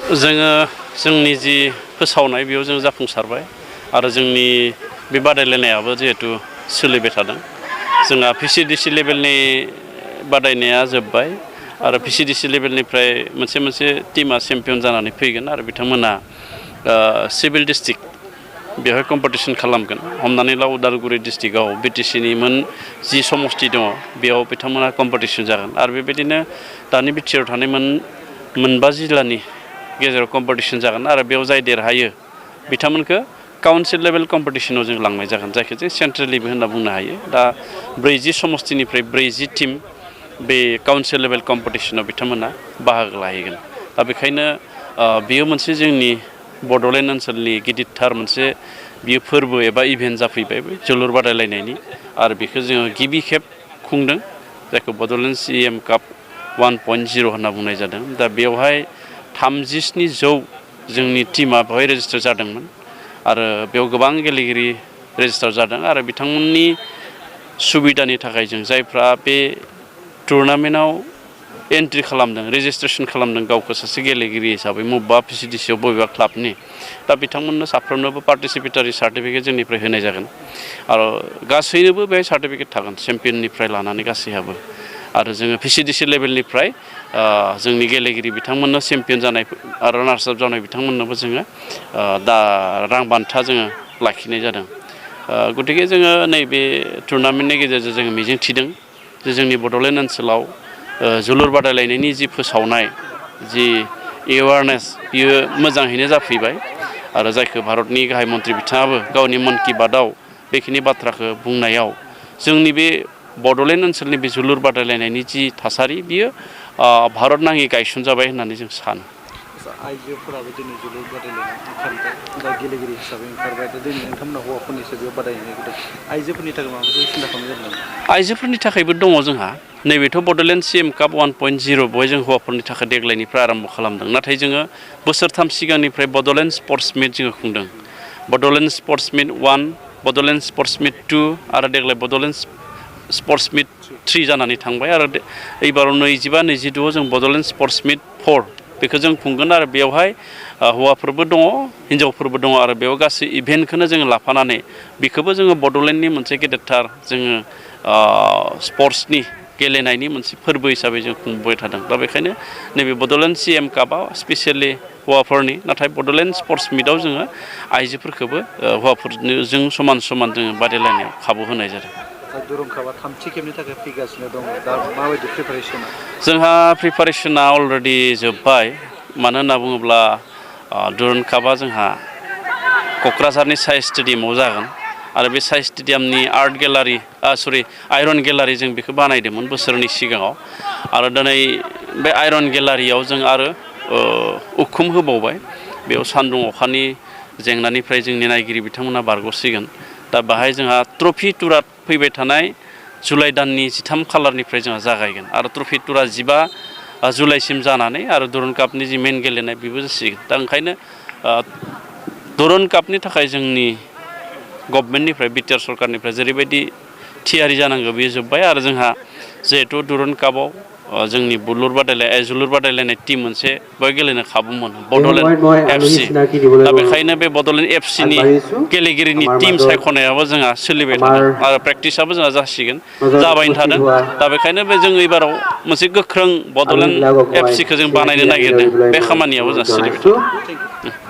जोङो जोंनि जि फोसावनाय बेयाव जों जाफुंसारबाय आरो जोंनि बे बादायलायनायाबो जिहेतु सोलिबाय थादों जोंहा पिसिडिसि लेभेलनि बादायनाया जोब्बाय आरो पिसिडिसि लेभेलनिफ्राय मोनसे टीमा चेम्पियन जानानै फैगोन आरो बिथांमोना सिभिल डिस्ट्रिक्ट बेवहाय कम्पिटिशन खालामगोन हमनानै ला उदालगुरि डिस्ट्रिक्टआव बिटिसिनि मोन जि समस्ति दङ बेयाव बिथांमोना कम्पिटिशन जागोन आरो बेबायदिनो दानि बिटिआर थानाय मोनबा जिल्लानि गेजेराव कम्पिटिशन जागोन आरो बेयाव जाय देरहायो बिथांमोनखौ काउन्सिल लेभेल कम्पिटिशनाव जों लांनाय जागोन जायखौ जों सेन्ट्रेलिबो होनना बुंनो हायो दा 40 समस्तिनिफ्राय 40 टीम बे काउन्सिल लेभेल कम्पिटिशनाव बिथांमोना बाहागो लाहैगोन दा बेखायनो बेयो मोनसे जोंनि बड'लेण्ड ओनसोलनि गिदिरथार मोनसे बियो फोरबो एबा इभेन्ट जाफैबाय जोलुर बादायलायनायनि आरो बेखौ जोङो गिबि खेब खुंदों जायखौ बड'लेण्ड CM काप 1.0 होनना बुंनाय जादों दा बेवहाय 37 जौ जोंनि टीमा बेवहाय रेजिस्टार जादोंमोन आरो बेयाव गोबां गेलेगिरि रेजिस्टार जादों आरो बिथांमोननि सुबिदानि थाखाय जों जायफ्रा बे टुर्नामेन्टआव एन्ट्रि खालामदों रेजिस्ट्रेसन खालामदों गावखौ सासे गेलेगिरि हिसाबै बबेबा पिसिडिसिआव बबेबा क्लाबनि दा बिथांमोननो साफ्रोमनोबो पार्टिसिपेटारि सार्टिफिकेट जोंनिफ्राय होनाय जागोन आरो गासैनोबो बेहाय सार्टिफिकेट थागोन चेम्पियननिफ्राय लानानै गासैहाबो आरो जोङो पिसिडिसि लेभेलनिफ्राय जोंनि गेलेगिरि बिथांमोननो चेम्पियन जानाय आरो रानार्स आप जानाय बिथांमोननोबो जोङो दा रां बान्था जोङो लाखिनाय जादों गतिके जोङो नैबे टुर्नामेन्टनि गेजेरजों जोङो मिजिं थिदों जे जोंनि बड'लेण्ड ओनसोलाव जोलुर बादायलायनायनि जि फोसावनाय जि एवारनेस बियो मोजाङैनो जाफैबाय आरो जायखौ भारतनि गाहाय मन्थ्रि बिथाङाबो गावनि मन कि बातआव बेखिनि बाथ्राखौ बुंनायाव जोंनि बे बड'लेण्ड ओनसोलनि बे जोलुर बादायलायनायनि जि थासारि बियो भारत नाङै गायसनजाबाय होननानै जों सानो आइजोफोराबो दिनै जोलुर बादायलायनाय ओंखारबाय दा गेलेगिरि हिसाबै ओंखारबाय दा दिनै नोंथांमोना हौवाफोरनिसो बेयाव बादायहैनाय आइजोफोरनि थाखाय माबाफोर सिन्था खालामनाय जादों आइजोफोरनि थाखायबो दङ जोंहा नैबेथ' बड'लेण्ड CM काप 1.0 बेवहाय जों हौवाफोरनि थाखाय देग्लायनिफ्राय आरम्भ खालामदों नाथाय जोङो बोसोरथाम सिगांनिफ्राय बड'लेण्ड स्पर्ट्स मिट जोङो खुंदों बड'लेण्ड स्पर्ट्स मिट 1 बड'लेण्ड स्पर्ट्स मिट 2 आरो देग्लाय बड'लेण्ड स्पर्ट्स मिट 3 जानानै थांबाय आरो एबाराव 25-26 जों बड'लेण्ड स्पर्ट्स मिट 4 बेखौ जों खुंगोन आरो बेवहाय हौवाफोरबो दङ हिन्जावफोरबो दङ आरो बेयाव गासै इभेन्टखौनो जोङो लाफानानै बेखौबो जोङो बड'लेण्डनि मोनसे गेदेरथार जोङो स्पर्ट्सनि गेलेनायनि मोनसे फोरबो हिसाबै जों खुंबोबाय थादों दा बेखायनो नैबे बड'लेण्ड CM कापआ स्पेसियेलि हौवाफोरनि नाथाय बड'लेण्ड स्पर्ट्स मिटआव जोङो आइजोफोरखौबो हौवाफोरजों समान जोङो बादायलायनायाव खाबु होनाय जादों दुरुं कापआ थामथि खेबनि थाखाय फैगासिनो दङ दा माबायदि प्रिपारेसना जोंहा प्रिपारेसना अलरेडि जोब्बाय मानो होनना बुङोब्ला दुरुं कापआ जोंहा क'क्राझारनि साइ स्टेडियामाव जागोन आरो बे साइ स्टेडियामनि आर्ट गेलारि आयरन गेलारि जों बेखौ बानायदोंमोन बोसोरनि सिगाङाव आरो दिनै बे आयरन गेलारियाव जों आरो उखुम होबावबाय बेयाव सान्दुं अखानि जेंनानिफ्राय जोंनि नायगिरि बिथांमोना बारग'सिगोन दा बाहाय जोंहा ट्रफि टुरा फैबाय थानाय जुलाइ दाननि 13 खालारनिफ्राय जोंहा जागायगोन आरो ट्रफि टुरा 15 जुलाइसिम जानानै आरो दुरुं कापनि जि मेन गेलेनाय बेबो जासिगोन दा ओंखायनो दुरुं कापनि थाखाय जोंनि गभर्नमेन्टनिफ्राय बिटिआर सरकारनिफ्राय जेरैबायदि थियारि जानांगौ बेयो जोब्बाय आरो जोंहा जिहेथु दुरुं कापआव जोंनि जोलुर बादायलायनाय टीम मोनसे बेयाव गेलेनो खाबु मोनो बड'लेण्ड FC दा बेखायनो बे बड'लेण्ड FCनि गेलेगिरिनि टीम सायख'नायाबो जोंहा सोलिबाय थादों आरो प्रेक्टिसाबो जोंहा जासिगोन जाबायनो थादों दा बेखायनो बे जों एबाराव मोनसे गोख्रों बड'लेण्ड FCखौ जों बानायनो नागिरदों बे खामानियाबो जोंहा सोलिबाय थादों